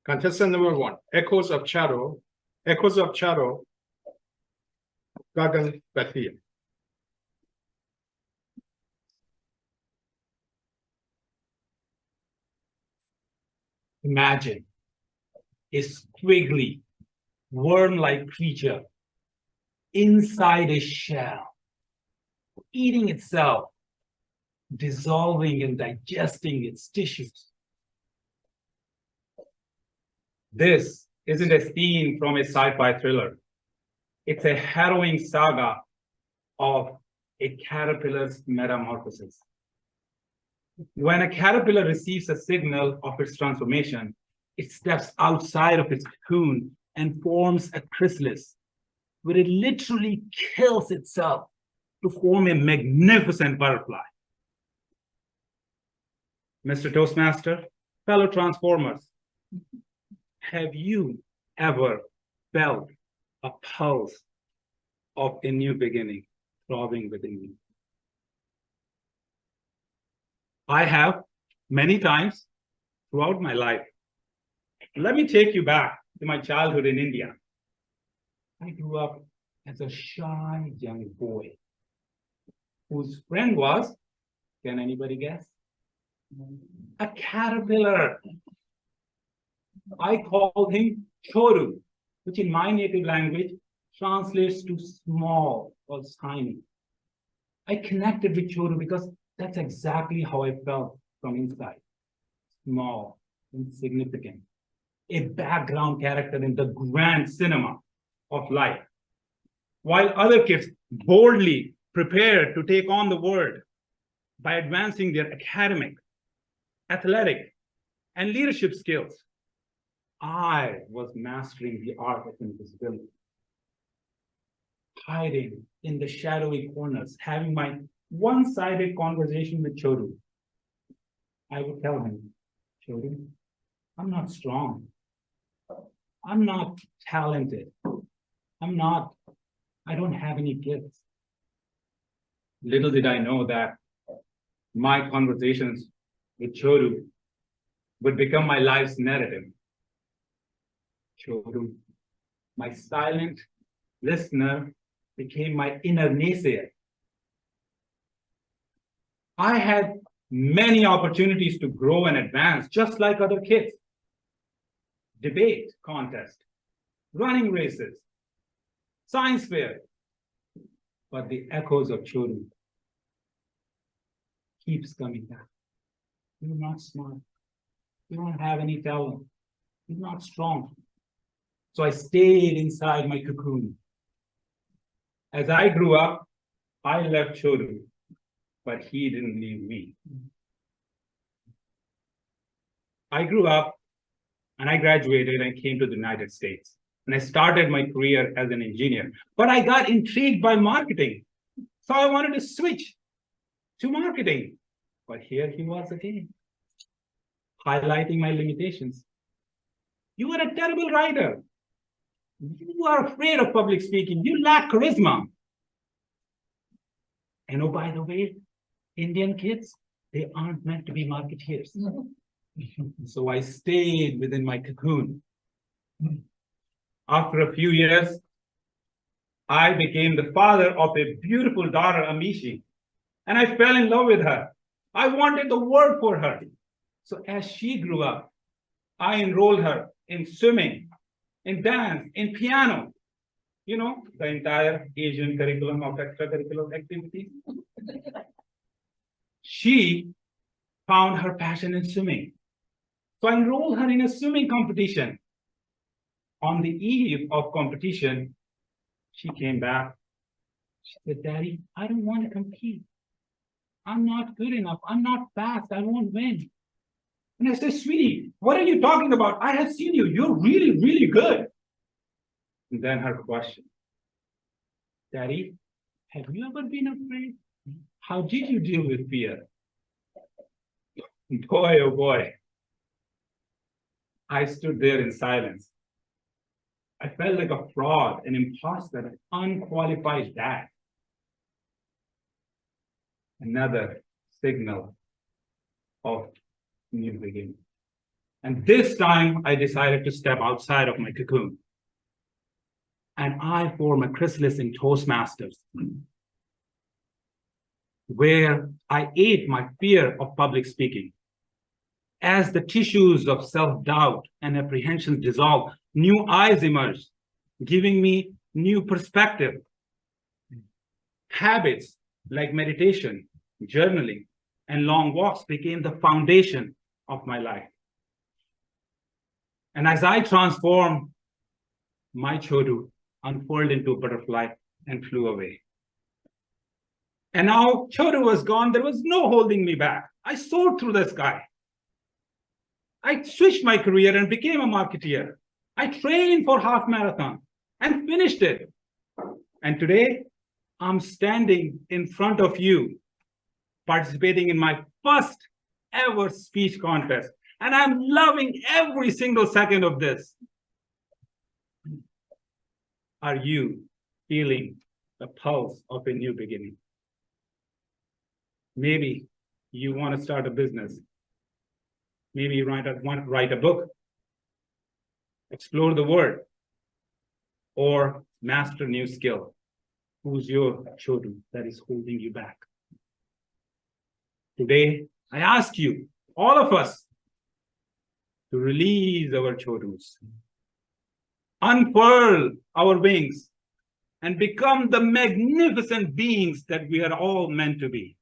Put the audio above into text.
Contestant number 1, Echoes of Shadow, Gagan Bhatia. Imagine a squiggly, worm-like creature inside a shell, eating itself, dissolving and digesting its tissues. This isn't a scene from a sci-fi thriller. It's a harrowing saga of a caterpillar's metamorphosis. When a caterpillar receives a signal of its transformation, it steps outside of its cocoon and forms a chrysalis, where it literally kills itself to form a magnificent butterfly. Mr. Toastmaster, fellow transformers, have you ever felt a pulse of a new beginning throbbing within you? I have many times throughout my life. Let me take you back to my childhood in India. I grew up as a shy young boy whose friend was, can anybody guess? A caterpillar. I called him Choru, which in my native language translates to small or tiny. I connected with Choru because that's exactly how I felt from inside. Small, insignificant, a background character in the grand cinema of life. While other kids boldly prepared to take on the world by advancing their academic, athletic, and leadership skills, I was mastering the art of invisibility, hiding in the shadowy corners, having my one-sided conversation with Choru. I would tell him, Choru, I'm not strong. I'm not talented. I don't have any gifts. Little did I know that my conversations with Choru would become my life's narrative. Choru, my silent listener, became my inner naysayer. I had many opportunities to grow and advance, just like other kids. Debate contest, running races, science fair. But the echoes of Choru keeps coming back. You're not smart. You don't have any talent. You're not strong. So I stayed inside my cocoon. As I grew up, I left Choru, but he didn't leave me. I grew up and I graduated and came to the United States. And I started my career as an engineer. But I got intrigued by marketing. So I wanted to switch to marketing. But here he was again, highlighting my limitations. You are a terrible writer. You are afraid of public speaking. You lack charisma. And oh, by the way, Indian kids, they aren't meant to be marketeers. So I stayed within my cocoon. After a few years, I became the father of a beautiful daughter, Amishi, and I fell in love with her. I wanted the world for her. So as she grew up, I enrolled her in swimming, in dance, in piano, you know, the entire Asian curriculum of extracurricular activities. She found her passion in swimming. So I enrolled her in a swimming competition. On the eve of competition, she came back. She said, Daddy, I don't want to compete. I'm not good enough. I'm not fast. I won't win. And I said, sweetie, what are you talking about? I have seen you. You're really, really good. And then her question, Daddy, have you ever been afraid? How did you deal with fear? Boy, oh boy. I stood there in silence. I felt like a fraud, an imposter, an unqualified dad. Another signal of new beginning. And this time I decided to step outside of my cocoon. And I formed a chrysalis in Toastmasters, where I ate my fear of public speaking. As the tissues of self-doubt and apprehension dissolved, new eyes emerged, giving me new perspective. Habits like meditation, journaling, and long walks became the foundation of my life. And as I transformed, my chodu unfurled into a butterfly and flew away. And now chodu was gone. There was no holding me back. I soared through the sky. I switched my career and became a marketeer. I trained for half marathon and finished it. And today, I'm standing in front of you, participating in my first ever speech contest. And I'm loving every single second of this. Are you feeling the pulse of a new beginning? Maybe you want to start a business. Maybe you want to write a book, explore the world, or master a new skill. Who's your chodu that is holding you back? Today, I ask you, all of us, to release our chodus, unfurl our wings, and become the magnificent beings that we are all meant to be.